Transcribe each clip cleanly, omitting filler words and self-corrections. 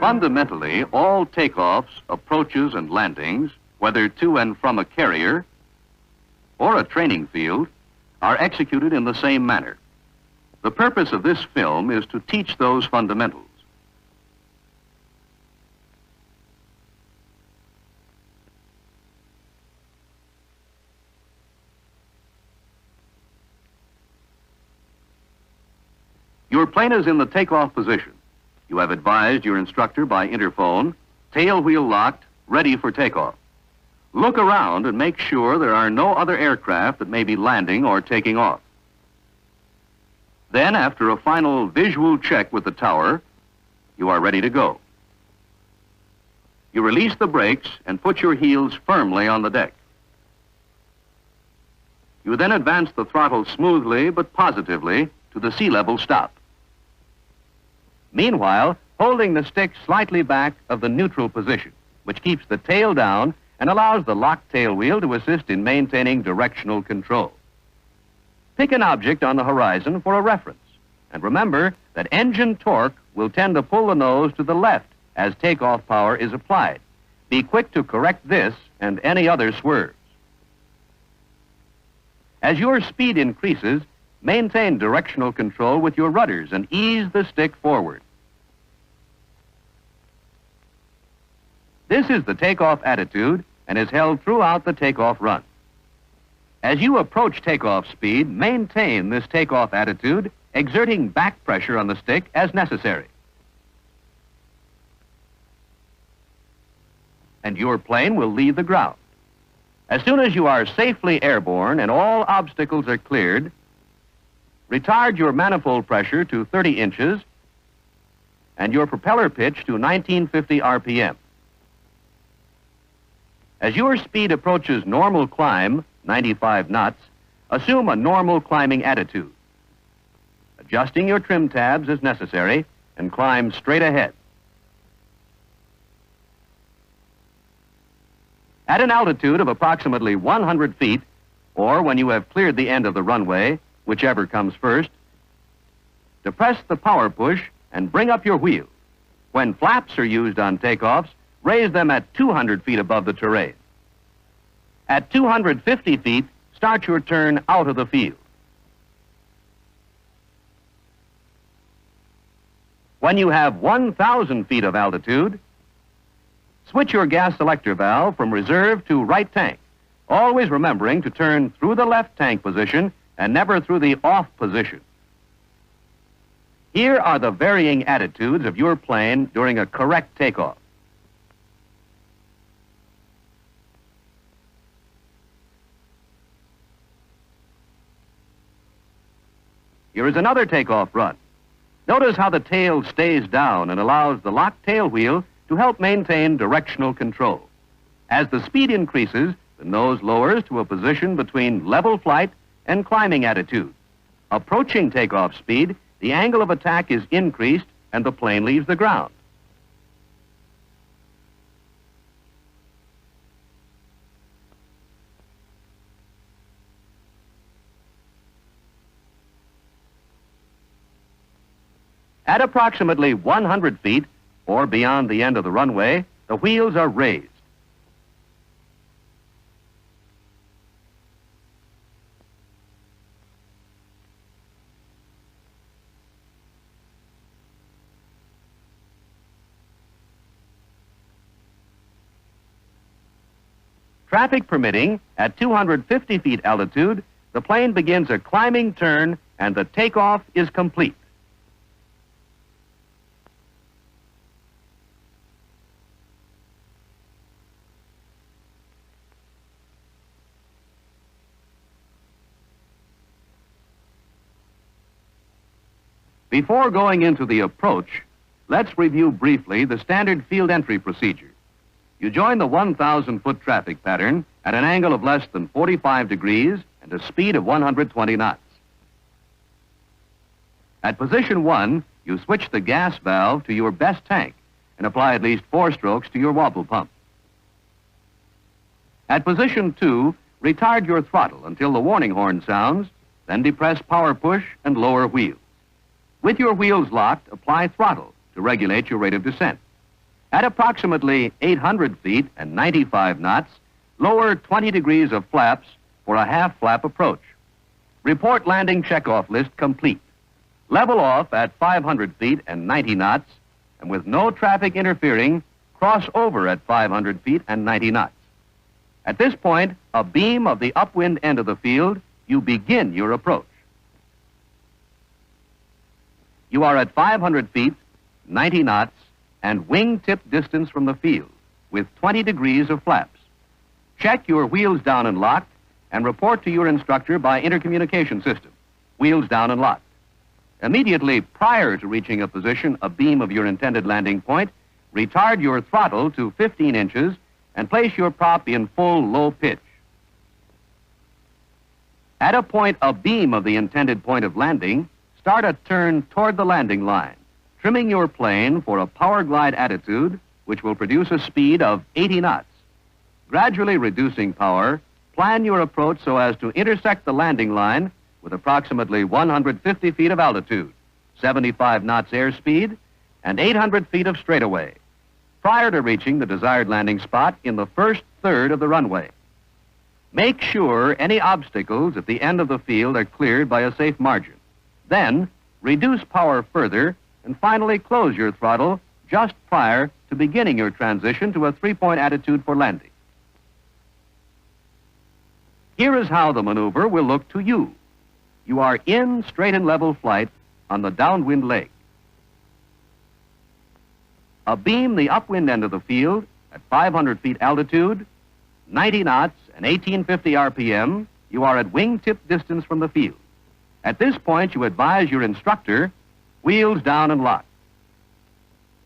Fundamentally, all takeoffs, approaches, and landings, whether to and from a carrier or a training field, are executed in the same manner. The purpose of this film is to teach those fundamentals. Your plane is in the takeoff position. You have advised your instructor by interphone, tail wheel locked, ready for takeoff. Look around and make sure there are no other aircraft that may be landing or taking off. Then, after a final visual check with the tower, you are ready to go. You release the brakes and put your heels firmly on the deck. You then advance the throttle smoothly but positively to the sea level stop. Meanwhile, holding the stick slightly back of the neutral position, which keeps the tail down and allows the locked tail wheel to assist in maintaining directional control. Pick an object on the horizon for a reference, and remember that engine torque will tend to pull the nose to the left as takeoff power is applied. Be quick to correct this and any other swerves. As your speed increases, maintain directional control with your rudders and ease the stick forward. This is the takeoff attitude and is held throughout the takeoff run. As you approach takeoff speed, maintain this takeoff attitude, exerting back pressure on the stick as necessary. And your plane will leave the ground. As soon as you are safely airborne and all obstacles are cleared, retard your manifold pressure to 30 inches and your propeller pitch to 1950 RPM. As your speed approaches normal climb, 95 knots, assume a normal climbing attitude, adjusting your trim tabs as necessary, and climb straight ahead. At an altitude of approximately 100 feet, or when you have cleared the end of the runway, whichever comes first, depress the power push and bring up your wheels. When flaps are used on takeoffs, raise them at 200 feet above the terrain. At 250 feet, start your turn out of the field. When you have 1,000 feet of altitude, switch your gas selector valve from reserve to right tank, always remembering to turn through the left tank position and never through the off position. Here are the varying attitudes of your plane during a correct takeoff. Here is another takeoff run. Notice how the tail stays down and allows the locked tail wheel to help maintain directional control. As the speed increases, the nose lowers to a position between level flight and climbing attitude. Approaching takeoff speed, the angle of attack is increased and the plane leaves the ground. At approximately 100 feet, or beyond the end of the runway, the wheels are raised. Traffic permitting, at 250 feet altitude, the plane begins a climbing turn and the takeoff is complete. Before going into the approach, let's review briefly the standard field entry procedure. You join the 1,000-foot traffic pattern at an angle of less than 45 degrees and a speed of 120 knots. At position 1, you switch the gas valve to your best tank and apply at least 4 strokes to your wobble pump. At position 2, retard your throttle until the warning horn sounds, then depress power push and lower wheels. With your wheels locked, apply throttle to regulate your rate of descent. At approximately 800 feet and 95 knots, lower 20 degrees of flaps for a half-flap approach. Report landing checkoff list complete. Level off at 500 feet and 90 knots, and with no traffic interfering, cross over at 500 feet and 90 knots. At this point, a beam of the upwind end of the field, you begin your approach. You are at 500 feet, 90 knots, and wingtip distance from the field, with 20 degrees of flaps. Check your wheels down and locked, and report to your instructor by intercommunication system. Wheels down and locked. Immediately prior to reaching a position abeam of your intended landing point, retard your throttle to 15 inches and place your prop in full low pitch. At a point abeam of the intended point of landing, start a turn toward the landing line, trimming your plane for a power glide attitude, which will produce a speed of 80 knots. Gradually reducing power, plan your approach so as to intersect the landing line with approximately 150 feet of altitude, 75 knots airspeed, and 800 feet of straightaway, prior to reaching the desired landing spot in the first third of the runway. Make sure any obstacles at the end of the field are cleared by a safe margin. Then, reduce power further and finally close your throttle just prior to beginning your transition to a three-point attitude for landing. Here is how the maneuver will look to you. You are in straight and level flight on the downwind leg. Abeam the upwind end of the field at 500 feet altitude, 90 knots and 1850 RPM, you are at wingtip distance from the field. At this point, you advise your instructor, wheels down and locked.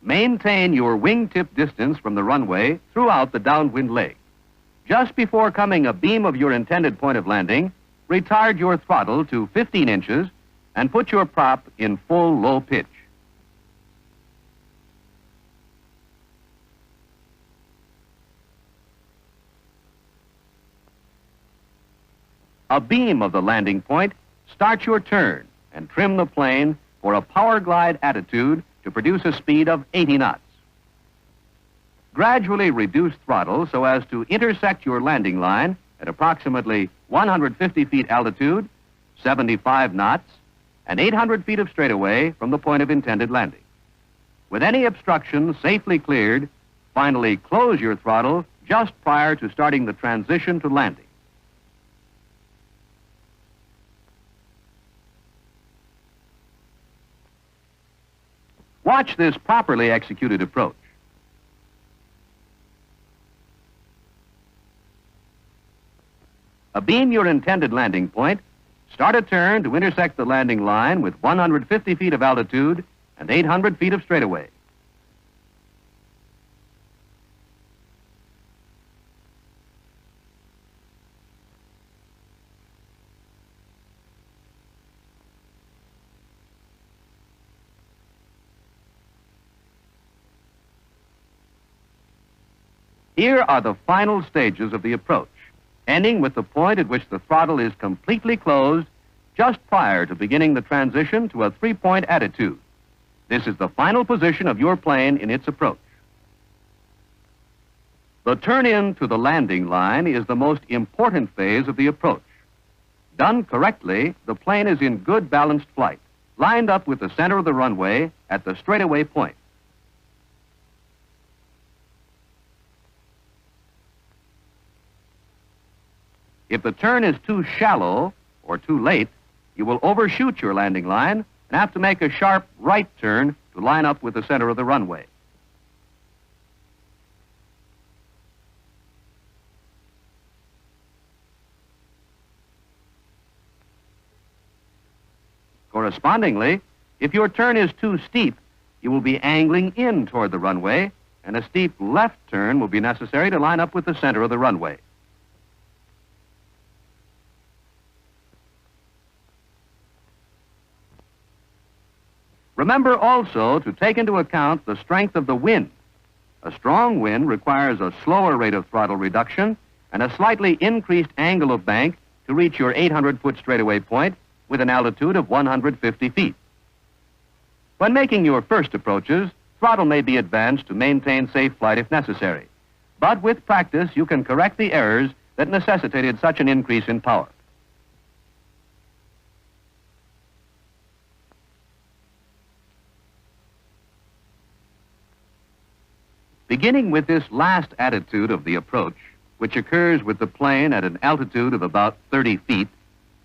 Maintain your wingtip distance from the runway throughout the downwind leg. Just before coming abeam of your intended point of landing, retard your throttle to 15 inches and put your prop in full low pitch. Abeam of the landing point, start your turn and trim the plane for a power glide attitude to produce a speed of 80 knots. Gradually reduce throttle so as to intersect your landing line at approximately 150 feet altitude, 75 knots, and 800 feet of straightaway from the point of intended landing. With any obstruction safely cleared, finally close your throttle just prior to starting the transition to landing. Watch this properly executed approach. Abeam your intended landing point, start a turn to intersect the landing line with 150 feet of altitude and 800 feet of straightaway. Here are the final stages of the approach, ending with the point at which the throttle is completely closed just prior to beginning the transition to a three-point attitude. This is the final position of your plane in its approach. The turn-in to the landing line is the most important phase of the approach. Done correctly, the plane is in good balanced flight, lined up with the center of the runway at the straightaway point. If the turn is too shallow or too late, you will overshoot your landing line and have to make a sharp right turn to line up with the center of the runway. Correspondingly, if your turn is too steep, you will be angling in toward the runway, and a steep left turn will be necessary to line up with the center of the runway. Remember also to take into account the strength of the wind. A strong wind requires a slower rate of throttle reduction and a slightly increased angle of bank to reach your 800-foot straightaway point with an altitude of 150 feet. When making your first approaches, throttle may be advanced to maintain safe flight if necessary. But with practice, you can correct the errors that necessitated such an increase in power. Beginning with this last attitude of the approach, which occurs with the plane at an altitude of about 30 feet,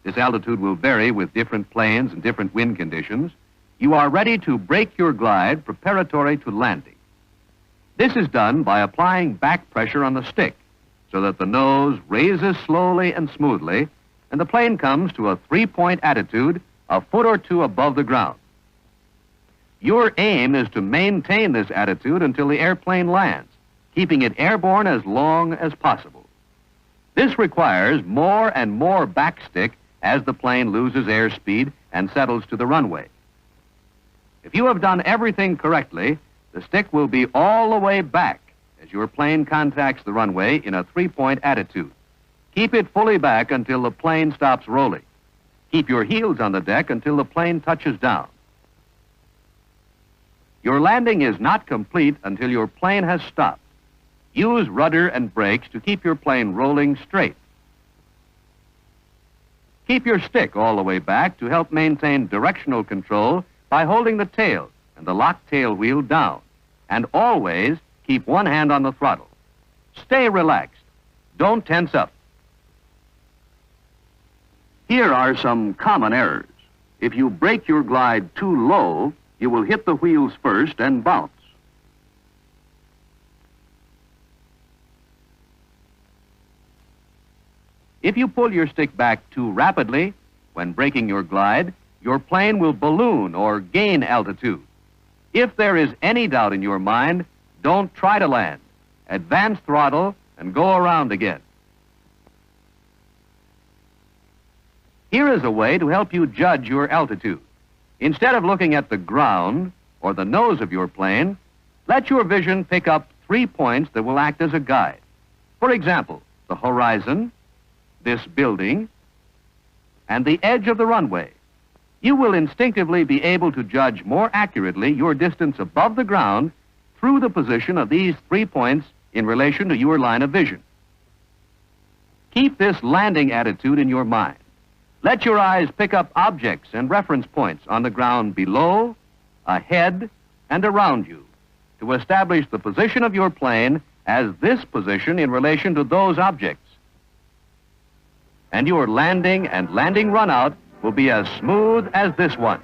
this altitude will vary with different planes and different wind conditions, you are ready to break your glide preparatory to landing. This is done by applying back pressure on the stick so that the nose raises slowly and smoothly and the plane comes to a three-point attitude a foot or two above the ground. Your aim is to maintain this attitude until the airplane lands, keeping it airborne as long as possible. This requires more and more backstick as the plane loses airspeed and settles to the runway. If you have done everything correctly, the stick will be all the way back as your plane contacts the runway in a three-point attitude. Keep it fully back until the plane stops rolling. Keep your heels on the deck until the plane touches down. Your landing is not complete until your plane has stopped. Use rudder and brakes to keep your plane rolling straight. Keep your stick all the way back to help maintain directional control by holding the tail and the lock tail wheel down. And always keep one hand on the throttle. Stay relaxed. Don't tense up. Here are some common errors. If you break your glide too low, you will hit the wheels first and bounce. If you pull your stick back too rapidly when breaking your glide, your plane will balloon or gain altitude. If there is any doubt in your mind, don't try to land. Advance throttle and go around again. Here is a way to help you judge your altitude. Instead of looking at the ground or the nose of your plane, let your vision pick up 3 points that will act as a guide. For example, the horizon, this building, and the edge of the runway. You will instinctively be able to judge more accurately your distance above the ground through the position of these 3 points in relation to your line of vision. Keep this landing attitude in your mind. Let your eyes pick up objects and reference points on the ground below, ahead, and around you to establish the position of your plane as this position in relation to those objects. And your landing and landing runout will be as smooth as this one.